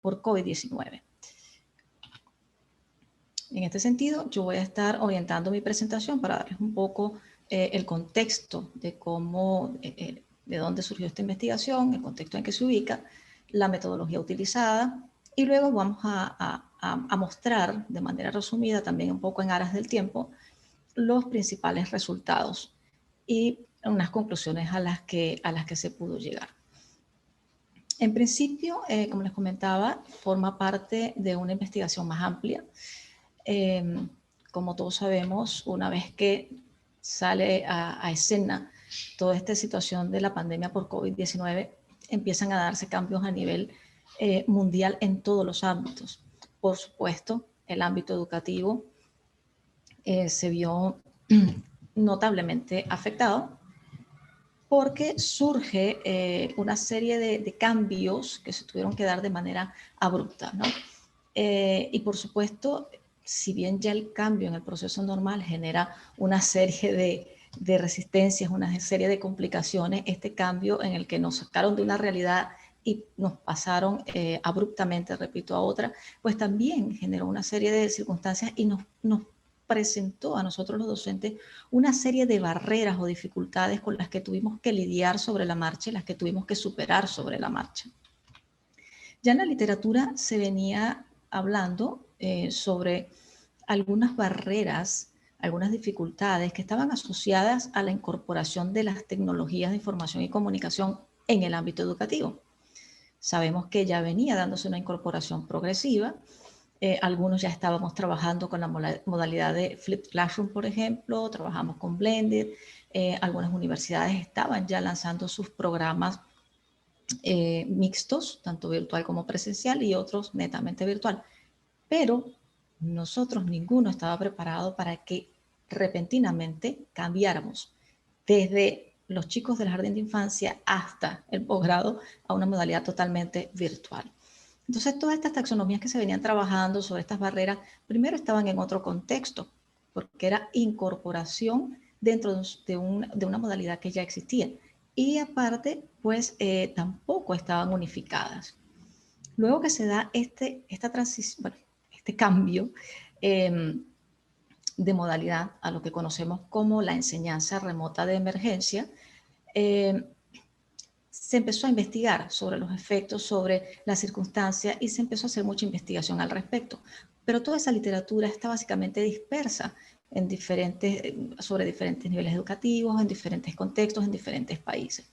por COVID-19. En este sentido, yo voy a estar orientando mi presentación para darles un poco el contexto de cómo, de dónde surgió esta investigación, el contexto en que se ubica, la metodología utilizada, y luego vamos a mostrar de manera resumida, también un poco en aras del tiempo, los principales resultados y unas conclusiones a las que se pudo llegar. En principio, como les comentaba, forma parte de una investigación más amplia. Como todos sabemos, una vez que sale a escena toda esta situación de la pandemia por COVID-19, empiezan a darse cambios a nivel mundial en todos los ámbitos. Por supuesto, el ámbito educativo se vio notablemente afectado porque surge una serie de cambios que se tuvieron que dar de manera abrupta, ¿no? Y por supuesto, si bien ya el cambio en el proceso normal genera una serie de resistencias, una serie de complicaciones, este cambio en el que nos sacaron de una realidad y nos pasaron abruptamente, repito, a otra, pues también generó una serie de circunstancias y nos presentó a nosotros los docentes una serie de barreras o dificultades con las que tuvimos que lidiar sobre la marcha y las que tuvimos que superar sobre la marcha. Ya en la literatura se venía hablando sobre algunas barreras, algunas dificultades que estaban asociadas a la incorporación de las tecnologías de información y comunicación en el ámbito educativo. Sabemos que ya venía dándose una incorporación progresiva. Algunos ya estábamos trabajando con la modalidad de Flipped Classroom, por ejemplo, trabajamos con Blended. Algunas universidades estaban ya lanzando sus programas mixtos, tanto virtual como presencial, y otros netamente virtual. Pero nosotros ninguno estaba preparado para que repentinamente cambiáramos desde los chicos del jardín de infancia hasta el posgrado a una modalidad totalmente virtual. Entonces, todas estas taxonomías que se venían trabajando sobre estas barreras, primero estaban en otro contexto, porque era incorporación dentro de una modalidad que ya existía. Y aparte, pues tampoco estaban unificadas. Luego que se da este cambio de modalidad a lo que conocemos como la enseñanza remota de emergencia, se empezó a investigar sobre los efectos, sobre las circunstancias, y se empezó a hacer mucha investigación al respecto. Pero toda esa literatura está básicamente dispersa en sobre diferentes niveles educativos, en diferentes contextos, en diferentes países.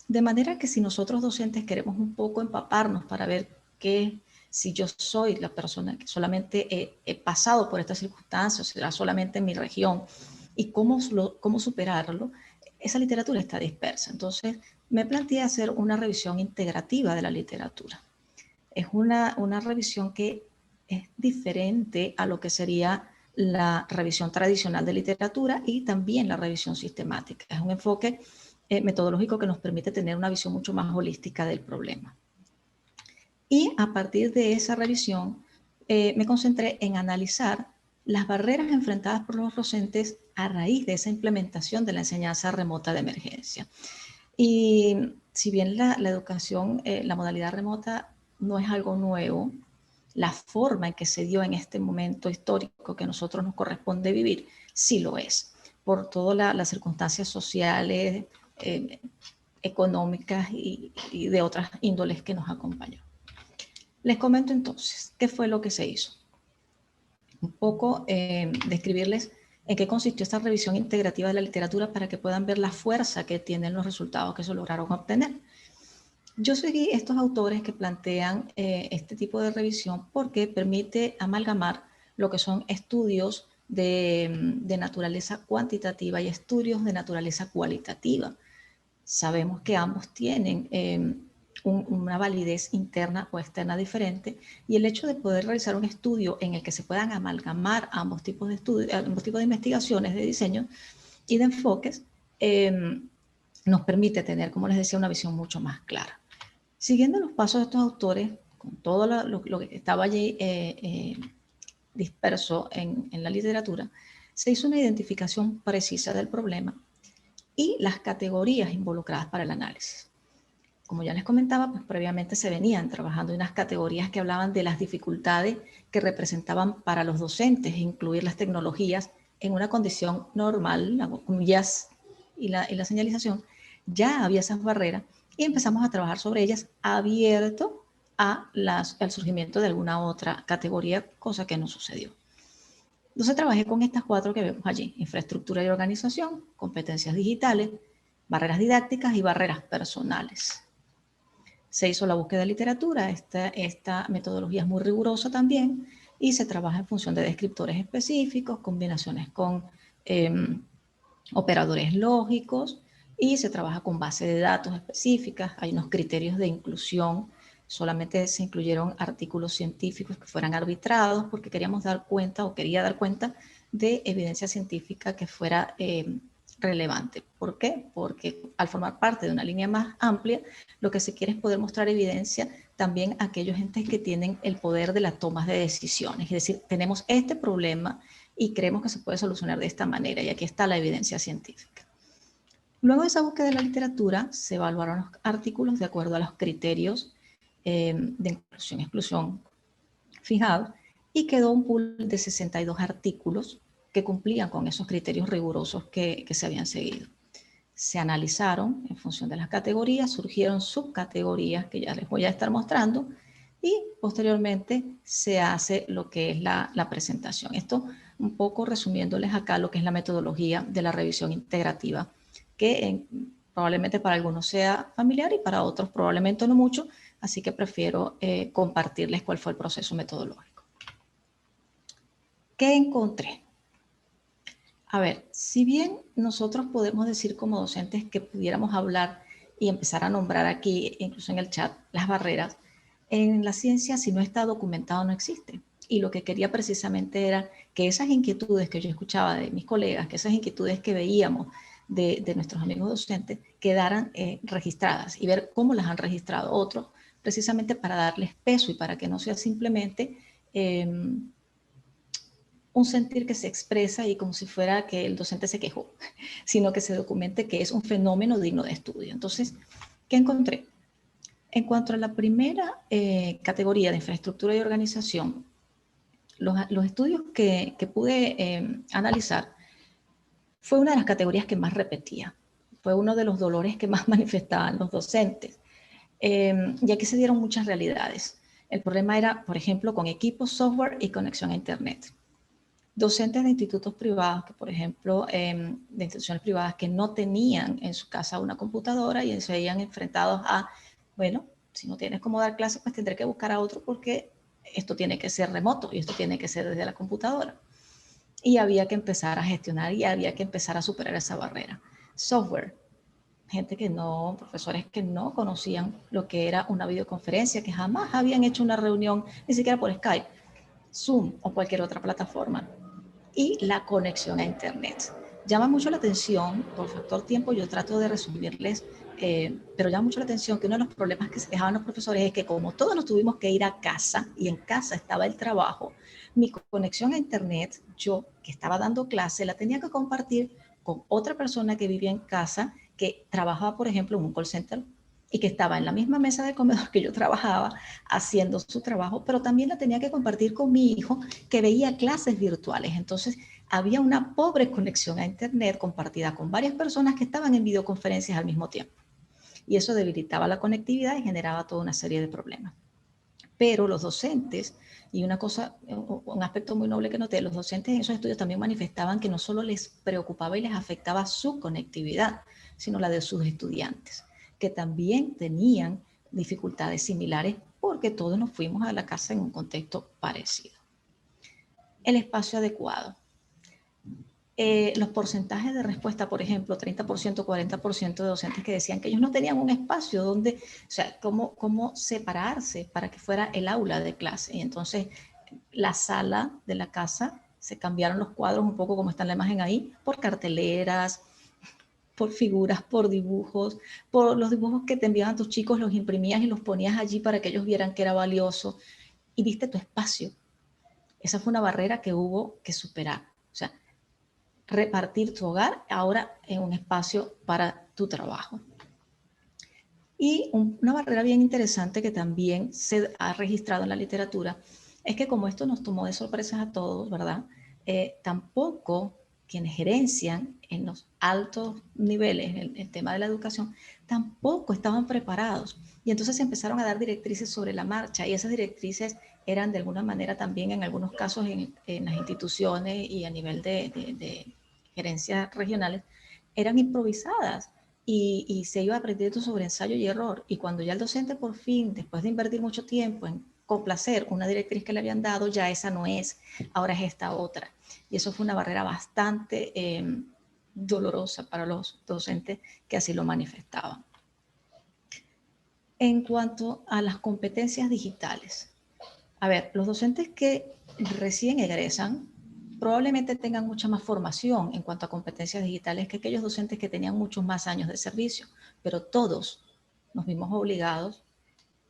De manera que si nosotros docentes queremos un poco empaparnos para ver si yo soy la persona que solamente he pasado por estas circunstancias, o será solamente en mi región, y cómo superarlo, esa literatura está dispersa. Entonces, me planteé hacer una revisión integrativa de la literatura. Es una revisión que es diferente a lo que sería la revisión tradicional de literatura y también la revisión sistemática. Es un enfoque metodológico que nos permite tener una visión mucho más holística del problema. Y a partir de esa revisión, me concentré en analizar las barreras enfrentadas por los docentes a raíz de esa implementación de la enseñanza remota de emergencia. Y si bien la educación, la modalidad remota no es algo nuevo, la forma en que se dio en este momento histórico que a nosotros nos corresponde vivir, sí lo es, por todas las circunstancias sociales, económicas y de otras índoles que nos acompañan. Les comento entonces qué fue lo que se hizo. Un poco describirles en qué consistió esta revisión integrativa de la literatura para que puedan ver la fuerza que tienen los resultados que se lograron obtener. Yo seguí estos autores que plantean este tipo de revisión porque permite amalgamar lo que son estudios de naturaleza cuantitativa y estudios de naturaleza cualitativa. Sabemos que ambos tienen una validez interna o externa diferente, y el hecho de poder realizar un estudio en el que se puedan amalgamar ambos tipos de estudios, ambos tipos de investigaciones, de diseño y de enfoques, nos permite tener, como les decía, una visión mucho más clara. Siguiendo los pasos de estos autores, con todo lo que estaba allí disperso en la literatura, se hizo una identificación precisa del problema y las categorías involucradas para el análisis. como ya les comentaba, pues previamente se venían trabajando unas categorías que hablaban de las dificultades que representaban para los docentes incluir las tecnologías en una condición normal, como jazz y la señalización. Ya había esas barreras y empezamos a trabajar sobre ellas abierto al surgimiento de alguna otra categoría, cosa que no sucedió. Entonces trabajé con estas 4 que vemos allí: infraestructura y organización, competencias digitales, barreras didácticas y barreras personales. Se hizo la búsqueda de literatura, esta metodología es muy rigurosa también y se trabaja en función de descriptores específicos, combinaciones con operadores lógicos y se trabaja con base de datos específicas. Hay unos criterios de inclusión, solamente se incluyeron artículos científicos que fueran arbitrados porque queríamos dar cuenta o quería dar cuenta de evidencia científica que fuera relevante. ¿Por qué? Porque al formar parte de una línea más amplia, lo que se quiere es poder mostrar evidencia también a aquellos entes que tienen el poder de la toma de decisiones. Es decir, tenemos este problema y creemos que se puede solucionar de esta manera, y aquí está la evidencia científica. Luego de esa búsqueda de la literatura, se evaluaron los artículos de acuerdo a los criterios de inclusión y exclusión fijados, y quedó un pool de 62 artículos que cumplían con esos criterios rigurosos que se habían seguido. Se analizaron en función de las categorías, surgieron subcategorías que ya les voy a estar mostrando, y posteriormente se hace lo que es la presentación. Esto un poco resumiéndoles acá lo que es la metodología de la revisión integrativa, que probablemente para algunos sea familiar y para otros probablemente no mucho, así que prefiero compartirles cuál fue el proceso metodológico. ¿Qué encontré? A ver, si bien nosotros podemos decir como docentes que pudiéramos hablar y empezar a nombrar aquí, incluso en el chat, las barreras, en la ciencia, si no está documentado, no existe. Y lo que quería precisamente era que esas inquietudes que yo escuchaba de mis colegas, que esas inquietudes que veíamos de nuestros amigos docentes, quedaran registradas y ver cómo las han registrado otros, precisamente para darles peso y para que no sea simplemente un sentir que se expresa y como si fuera que el docente se quejó, sino que se documente que es un fenómeno digno de estudio. Entonces, ¿qué encontré? En cuanto a la primera categoría de infraestructura y organización, los estudios que pude analizar fue una de las categorías que más repetía. Fue uno de los dolores que más manifestaban los docentes. Y aquí se dieron muchas realidades. El problema era, por ejemplo, con equipos, software y conexión a Internet. Docentes de institutos privados, que por ejemplo, de instituciones privadas que no tenían en su casa una computadora y se veían enfrentados a, bueno, si no tienes cómo dar clases, pues tendré que buscar a otro porque esto tiene que ser remoto y esto tiene que ser desde la computadora. Y había que empezar a gestionar y había que empezar a superar esa barrera. Software, gente que no, profesores que no conocían lo que era una videoconferencia, que jamás habían hecho una reunión, ni siquiera por Skype, Zoom o cualquier otra plataforma. Y la conexión a Internet. Llama mucho la atención, por factor tiempo yo trato de resumirles, pero llama mucho la atención que uno de los problemas que se quejaban los profesores es que como todos nos tuvimos que ir a casa y en casa estaba el trabajo, mi conexión a Internet, yo que estaba dando clase, la tenía que compartir con otra persona que vivía en casa, que trabajaba, por ejemplo, en un call center y que estaba en la misma mesa de comedor que yo trabajaba haciendo su trabajo, pero también la tenía que compartir con mi hijo que veía clases virtuales. Entonces había una pobre conexión a Internet compartida con varias personas que estaban en videoconferencias al mismo tiempo. Y eso debilitaba la conectividad y generaba toda una serie de problemas. Pero los docentes, y una cosa, un aspecto muy noble que noté, los docentes en esos estudios también manifestaban que no solo les preocupaba y les afectaba su conectividad, sino la de sus estudiantes, que también tenían dificultades similares porque todos nos fuimos a la casa en un contexto parecido. El espacio adecuado. Los porcentajes de respuesta, por ejemplo, 30%, 40% de docentes que decían que ellos no tenían un espacio donde, o sea, cómo separarse para que fuera el aula de clase. Y entonces la sala de la casa, se cambiaron los cuadros un poco como está en la imagen ahí, por carteleras, por figuras, por dibujos, por los dibujos que te enviaban tus chicos, los imprimías y los ponías allí para que ellos vieran que era valioso y diste tu espacio. Esa fue una barrera que hubo que superar. O sea, repartir tu hogar ahora en un espacio para tu trabajo. Y una barrera bien interesante que también se ha registrado en la literatura es que como esto nos tomó de sorpresas a todos, ¿verdad? Tampoco quienes gerencian en los altos niveles el tema de la educación, tampoco estaban preparados. Y entonces se empezaron a dar directrices sobre la marcha y esas directrices eran de alguna manera también en algunos casos en las instituciones y a nivel de gerencias regionales, eran improvisadas y se iba aprendiendo sobre ensayo y error. Y cuando ya el docente por fin, después de invertir mucho tiempo en complacer una directriz que le habían dado, ya esa no es, ahora es esta otra. Y eso fue una barrera bastante dolorosa para los docentes que así lo manifestaban. En cuanto a las competencias digitales, a ver, los docentes que recién egresan probablemente tengan mucha más formación en cuanto a competencias digitales que aquellos docentes que tenían muchos más años de servicio, pero todos nos vimos obligados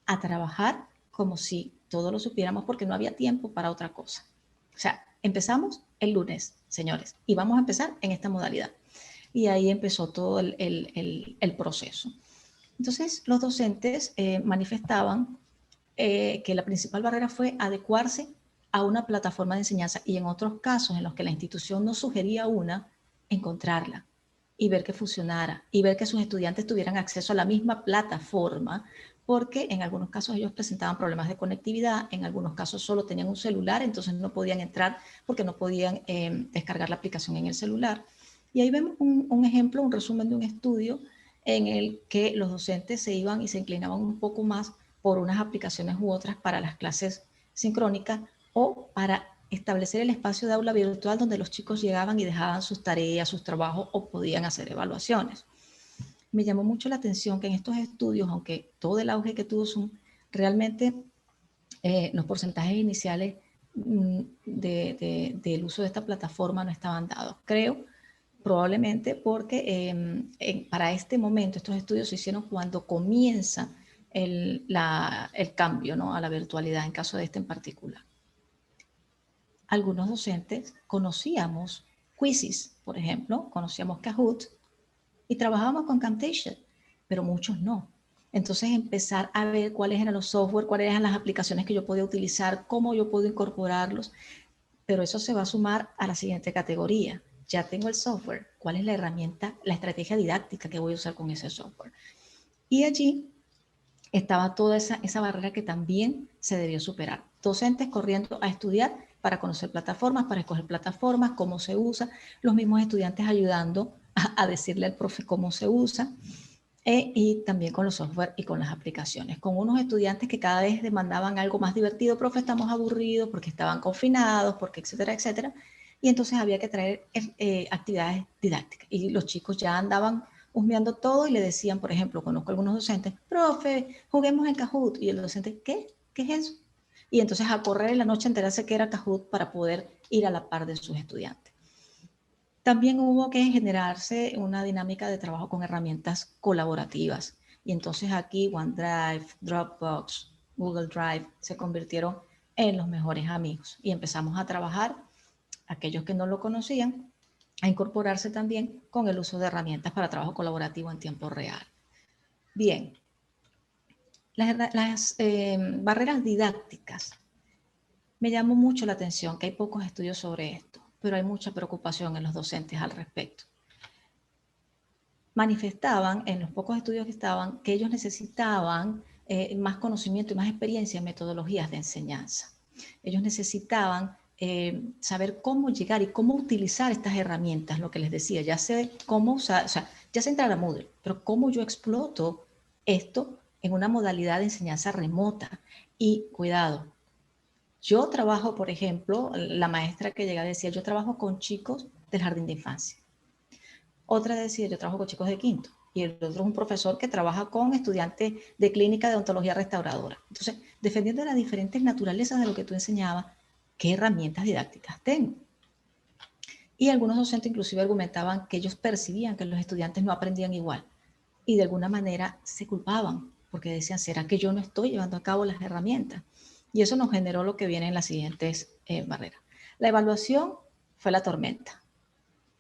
a trabajar como si todo lo supiéramos porque no había tiempo para otra cosa. O sea, empezamos el lunes, señores, y vamos a empezar en esta modalidad. Y ahí empezó todo el proceso. Entonces, los docentes manifestaban que la principal barrera fue adecuarse a una plataforma de enseñanza y en otros casos en los que la institución no sugería una, encontrarla y ver que funcionara y ver que sus estudiantes tuvieran acceso a la misma plataforma, porque en algunos casos ellos presentaban problemas de conectividad, en algunos casos solo tenían un celular, entonces no podían entrar porque no podían descargar la aplicación en el celular. Y ahí vemos un ejemplo, un resumen de un estudio en el que los docentes se iban y se inclinaban un poco más por unas aplicaciones u otras para las clases sincrónicas o para establecer el espacio de aula virtual donde los chicos llegaban y dejaban sus tareas, sus trabajos o podían hacer evaluaciones. Me llamó mucho la atención que en estos estudios, aunque todo el auge que tuvo Zoom, realmente los porcentajes iniciales del uso de esta plataforma no estaban dados. Creo probablemente porque para este momento estos estudios se hicieron cuando comienza el cambio, ¿no?, a la virtualidad en caso de este en particular. Algunos docentes conocíamos Quizzes, por ejemplo, conocíamos Kahoot y trabajábamos con Camtasia, pero muchos no. Entonces empezar a ver cuáles eran los software, cuáles eran las aplicaciones que yo podía utilizar, cómo yo puedo incorporarlos, pero eso se va a sumar a la siguiente categoría. Ya tengo el software, ¿cuál es la herramienta, la estrategia didáctica que voy a usar con ese software? Y allí estaba toda esa barrera que también se debió superar. Docentes corriendo a estudiar para conocer plataformas, para escoger plataformas, cómo se usa, los mismos estudiantes ayudando a decirle al profe cómo se usa, y también con los software y con las aplicaciones, con unos estudiantes que cada vez demandaban algo más divertido, profe, estamos aburridos porque estaban confinados, porque etcétera, etcétera, y entonces había que traer actividades didácticas, y los chicos ya andaban husmeando todo y le decían, por ejemplo, conozco algunos docentes, profe, juguemos en Kahoot, y el docente, ¿qué? ¿Qué es eso? Y entonces a correr en la noche a enterarse que era Kahoot para poder ir a la par de sus estudiantes. También hubo que generarse una dinámica de trabajo con herramientas colaborativas. Y entonces aquí OneDrive, Dropbox, Google Drive se convirtieron en los mejores amigos. Y empezamos a trabajar, aquellos que no lo conocían, a incorporarse también con el uso de herramientas para trabajo colaborativo en tiempo real. Bien, las barreras didácticas. Me llamó mucho la atención que hay pocos estudios sobre esto, pero hay mucha preocupación en los docentes al respecto. Manifestaban en los pocos estudios que estaban que ellos necesitaban más conocimiento y más experiencia en metodologías de enseñanza. Ellos necesitaban saber cómo llegar y cómo utilizar estas herramientas, lo que les decía, ya sé cómo usar, o sea, ya sé entrar a Moodle, pero cómo yo exploto esto en una modalidad de enseñanza remota. Y cuidado, yo trabajo, por ejemplo, la maestra que llega decía, yo trabajo con chicos del jardín de infancia. Otra decía, yo trabajo con chicos de quinto. Y el otro es un profesor que trabaja con estudiantes de clínica de odontología restauradora. Entonces, defendiendo las diferentes naturalezas de lo que tú enseñabas, ¿qué herramientas didácticas tengo? Y algunos docentes inclusive argumentaban que ellos percibían que los estudiantes no aprendían igual. Y de alguna manera se culpaban, porque decían, ¿será que yo no estoy llevando a cabo las herramientas? Y eso nos generó lo que viene en las siguientes barreras. La evaluación fue la tormenta.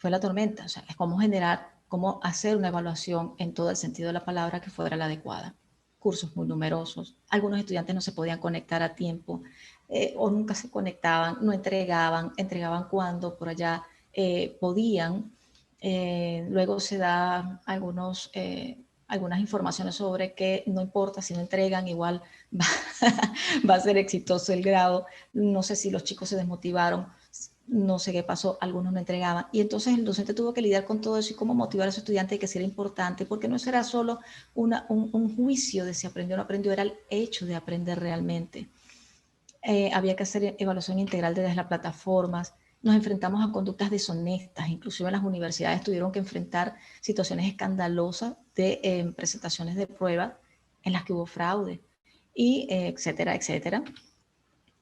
O sea, es cómo generar cómo hacer una evaluación en todo el sentido de la palabra que fuera la adecuada. Cursos muy numerosos, algunos estudiantes no se podían conectar a tiempo o nunca se conectaban, no entregaban cuando por allá podían. Luego se da algunas informaciones sobre que no importa si no entregan, igual va, va a ser exitoso el grado. No sé si los chicos se desmotivaron, no sé qué pasó, algunos no entregaban. Y entonces el docente tuvo que lidiar con todo eso y cómo motivar a su estudiante de que sí era importante, porque no era solo un juicio de si aprendió o no aprendió, era el hecho de aprender realmente. Había que hacer evaluación integral desde las plataformas. Nos enfrentamos a conductas deshonestas, inclusive en las universidades tuvieron que enfrentar situaciones escandalosas de presentaciones de pruebas en las que hubo fraude, y etcétera, etcétera.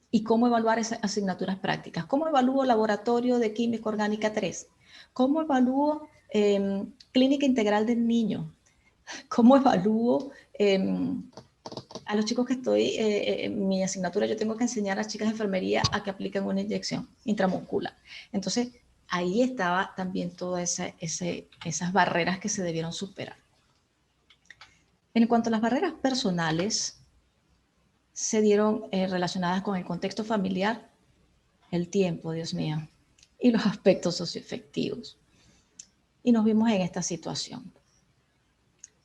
¿Y cómo evaluar esas asignaturas prácticas? ¿Cómo evalúo laboratorio de química orgánica 3? ¿Cómo evalúo clínica integral del niño? ¿Cómo evalúo a los chicos que estoy en mi asignatura? Yo tengo que enseñar a chicas de enfermería a que apliquen una inyección intramuscular. Entonces, ahí estaba también todas esas barreras que se debieron superar. En cuanto a las barreras personales, se dieron relacionadas con el contexto familiar, el tiempo, Dios mío, y los aspectos socioafectivos. Y nos vimos en esta situación.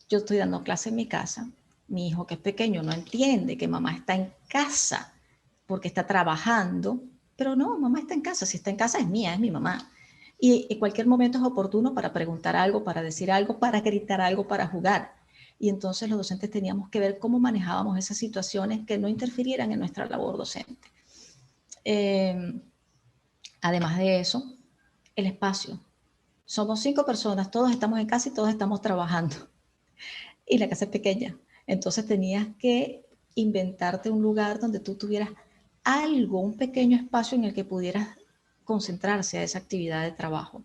Yo estoy dando clase en mi casa, mi hijo que es pequeño no entiende que mamá está en casa porque está trabajando, pero no, mamá está en casa, si está en casa es mía, es mi mamá. Y en cualquier momento es oportuno para preguntar algo, para decir algo, para gritar algo, para jugar. Y entonces los docentes teníamos que ver cómo manejábamos esas situaciones que no interfirieran en nuestra labor docente. Además de eso, el espacio. Somos 5 personas, todos estamos en casa y todos estamos trabajando. Y la casa es pequeña. Entonces tenías que inventarte un lugar donde tú tuvieras algo, un pequeño espacio en el que pudieras concentrarse a esa actividad de trabajo.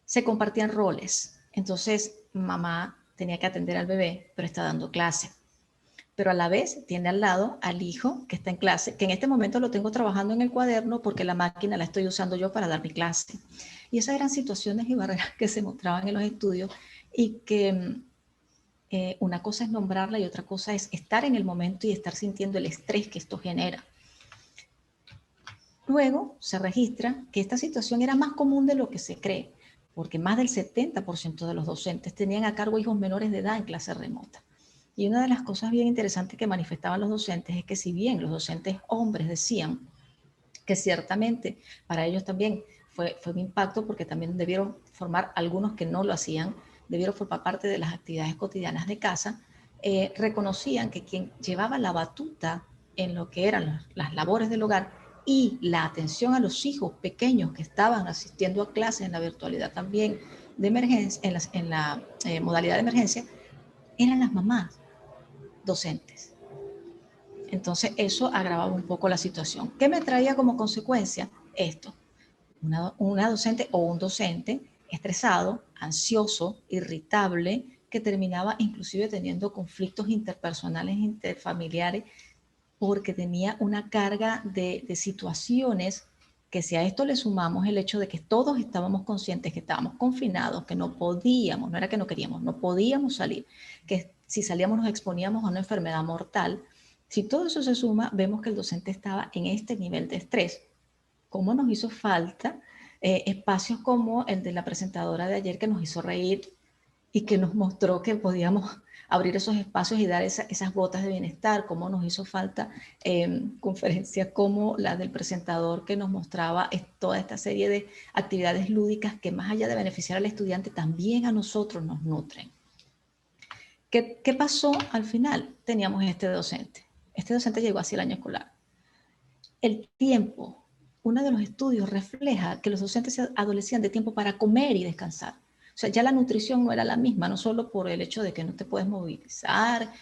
Se compartían roles. Entonces, mamá tenía que atender al bebé, pero está dando clase. Pero a la vez tiene al lado al hijo que está en clase, que en este momento lo tengo trabajando en el cuaderno porque la máquina la estoy usando yo para dar mi clase. Y esas eran situaciones y barreras que se mostraban en los estudios y que una cosa es nombrarla y otra cosa es estar en el momento y estar sintiendo el estrés que esto genera. Luego se registra que esta situación era más común de lo que se cree, porque más del 70% de los docentes tenían a cargo hijos menores de edad en clase remota. Y una de las cosas bien interesantes que manifestaban los docentes es que si bien los docentes hombres decían que ciertamente para ellos también fue un impacto porque también debieron formar, algunos que no lo hacían, debieron formar parte de las actividades cotidianas de casa, reconocían que quien llevaba la batuta en lo que eran las labores del hogar y la atención a los hijos pequeños que estaban asistiendo a clases en la virtualidad también de emergencia, en la modalidad de emergencia, eran las mamás docentes. Entonces eso agravaba un poco la situación. ¿Qué me traía como consecuencia esto? Una docente o un docente estresado, ansioso, irritable, que terminaba inclusive teniendo conflictos interpersonales, interfamiliares, porque tenía una carga de situaciones que si a esto le sumamos el hecho de que todos estábamos conscientes que estábamos confinados, que no podíamos, no era que no queríamos, no podíamos salir, que si salíamos nos exponíamos a una enfermedad mortal, si todo eso se suma, vemos que el docente estaba en este nivel de estrés. ¿Cómo nos hizo falta espacios como el de la presentadora de ayer que nos hizo reír y que nos mostró que podíamos abrir esos espacios y dar esas gotas de bienestar? ¿Cómo nos hizo falta conferencias como la del presentador que nos mostraba toda esta serie de actividades lúdicas que más allá de beneficiar al estudiante, también a nosotros nos nutren? ¿Qué pasó al final? Teníamos este docente. Este docente llegó hacia el año escolar. El tiempo, uno de los estudios refleja que los docentes adolecían de tiempo para comer y descansar. O sea, ya la nutrición no era la misma, no solo por el hecho de que no te puedes movilizar,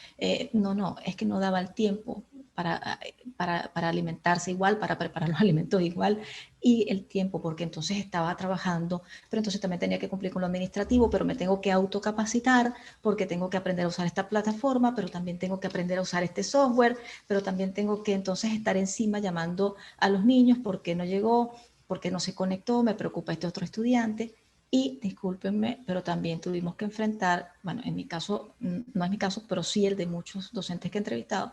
no, es que no daba el tiempo para alimentarse igual, para preparar los alimentos igual, y el tiempo, porque entonces estaba trabajando, pero entonces también tenía que cumplir con lo administrativo, pero me tengo que autocapacitar, porque tengo que aprender a usar esta plataforma, pero también tengo que aprender a usar este software, pero también tengo que entonces estar encima llamando a los niños porque no llegó, porque no se conectó, me preocupa este otro estudiante. Y discúlpenme, pero también tuvimos que enfrentar, bueno, en mi caso, no es mi caso, pero sí el de muchos docentes que he entrevistado,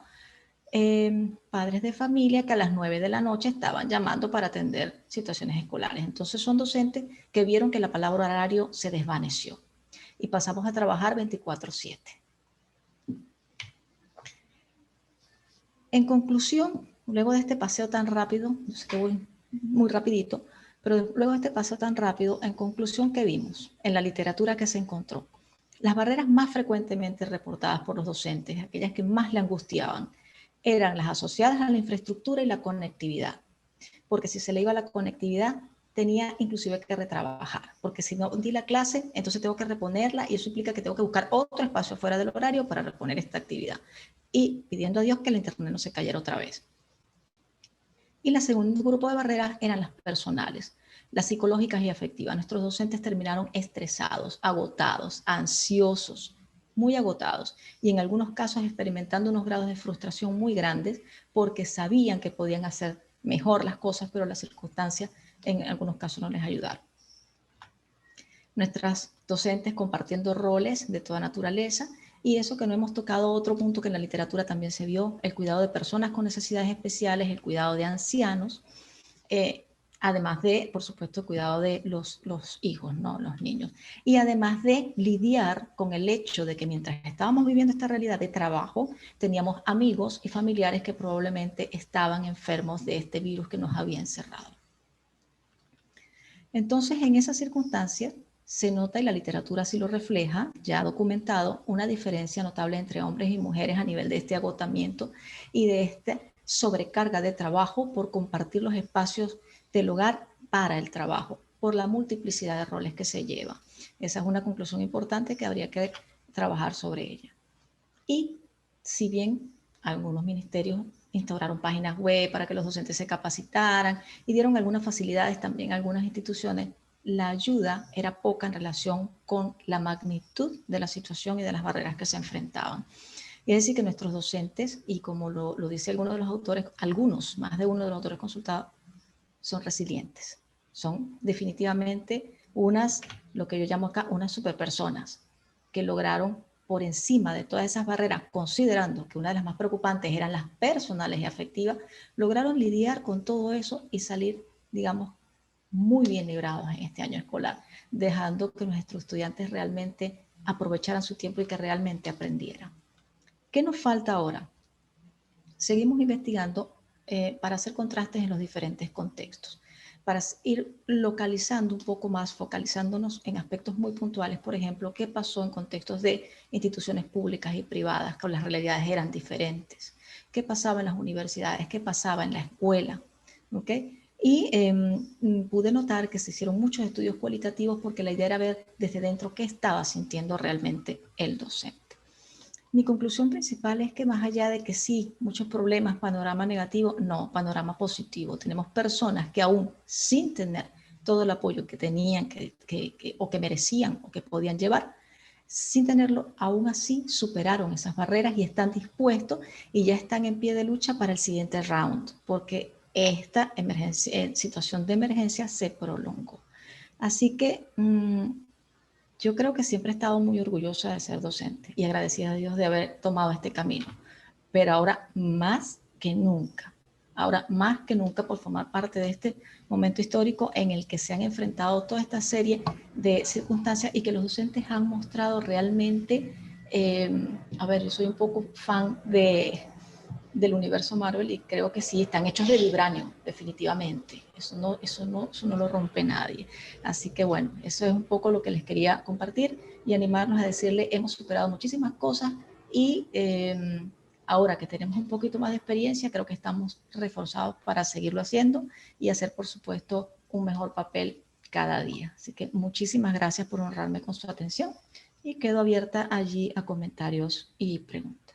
padres de familia que a las 9 de la noche estaban llamando para atender situaciones escolares. Entonces son docentes que vieron que la palabra horario se desvaneció y pasamos a trabajar 24/7. En conclusión, luego de este paseo tan rápido, no sé que voy muy rapidito, pero luego de este paseo tan rápido, en conclusión, ¿qué vimos en la literatura que se encontró? Las barreras más frecuentemente reportadas por los docentes, aquellas que más le angustiaban, eran las asociadas a la infraestructura y la conectividad. Porque si se le iba la conectividad, tenía inclusive que retrabajar, porque si no di la clase, entonces tengo que reponerla y eso implica que tengo que buscar otro espacio fuera del horario para reponer esta actividad. Y pidiendo a Dios que el internet no se cayera otra vez. Y el segundo grupo de barreras eran las personales, las psicológicas y afectivas. Nuestros docentes terminaron estresados, agotados, ansiosos, muy agotados y en algunos casos experimentando unos grados de frustración muy grandes porque sabían que podían hacer mejor las cosas, pero las circunstancias en algunos casos no les ayudaron. Nuestras docentes compartiendo roles de toda naturaleza y eso que no hemos tocado, otro punto que en la literatura también se vio, el cuidado de personas con necesidades especiales, el cuidado de ancianos, además de, por supuesto, el cuidado de los hijos, ¿no? Los niños. Y además de lidiar con el hecho de que mientras estábamos viviendo esta realidad de trabajo, teníamos amigos y familiares que probablemente estaban enfermos de este virus que nos había encerrado. Entonces, en esa circunstancia, se nota, y la literatura así lo refleja, ya documentado, una diferencia notable entre hombres y mujeres a nivel de este agotamiento y de esta sobrecarga de trabajo por compartir los espacios del hogar para el trabajo, por la multiplicidad de roles que se lleva. Esa es una conclusión importante que habría que trabajar sobre ella. Y si bien algunos ministerios instauraron páginas web para que los docentes se capacitaran y dieron algunas facilidades también a algunas instituciones, la ayuda era poca en relación con la magnitud de la situación y de las barreras que se enfrentaban. Y es decir, que nuestros docentes, y como lo dice alguno de los autores, algunos, más de uno de los autores consultados, son resilientes. Son definitivamente unas, lo que yo llamo acá, unas superpersonas que lograron por encima de todas esas barreras, considerando que una de las más preocupantes eran las personales y afectivas, lograron lidiar con todo eso y salir, digamos, muy bien librados en este año escolar, dejando que nuestros estudiantes realmente aprovecharan su tiempo y que realmente aprendieran. ¿Qué nos falta ahora? Seguimos investigando para hacer contrastes en los diferentes contextos, para ir localizando un poco más, focalizándonos en aspectos muy puntuales, por ejemplo, qué pasó en contextos de instituciones públicas y privadas, que las realidades eran diferentes, qué pasaba en las universidades, qué pasaba en la escuela, ¿ok? Y pude notar que se hicieron muchos estudios cualitativos porque la idea era ver desde dentro qué estaba sintiendo realmente el docente. Mi conclusión principal es que más allá de que sí, muchos problemas, panorama negativo, no, panorama positivo. Tenemos personas que aún sin tener todo el apoyo que tenían o que merecían o que podían llevar, sin tenerlo, aún así superaron esas barreras y están dispuestos y ya están en pie de lucha para el siguiente round, porque esta situación de emergencia se prolongó. Así que yo creo que siempre he estado muy orgullosa de ser docente y agradecida a Dios de haber tomado este camino, pero ahora más que nunca por formar parte de este momento histórico en el que se han enfrentado toda esta serie de circunstancias y que los docentes han mostrado realmente, yo soy un poco fan del universo Marvel y creo que sí, están hechos de vibranio, definitivamente. Eso no lo rompe nadie. Así que bueno, eso es un poco lo que les quería compartir y animarnos a decirle, hemos superado muchísimas cosas y ahora que tenemos un poquito más de experiencia, creo que estamos reforzados para seguirlo haciendo y hacer, por supuesto, un mejor papel cada día. Así que muchísimas gracias por honrarme con su atención y quedo abierta allí a comentarios y preguntas.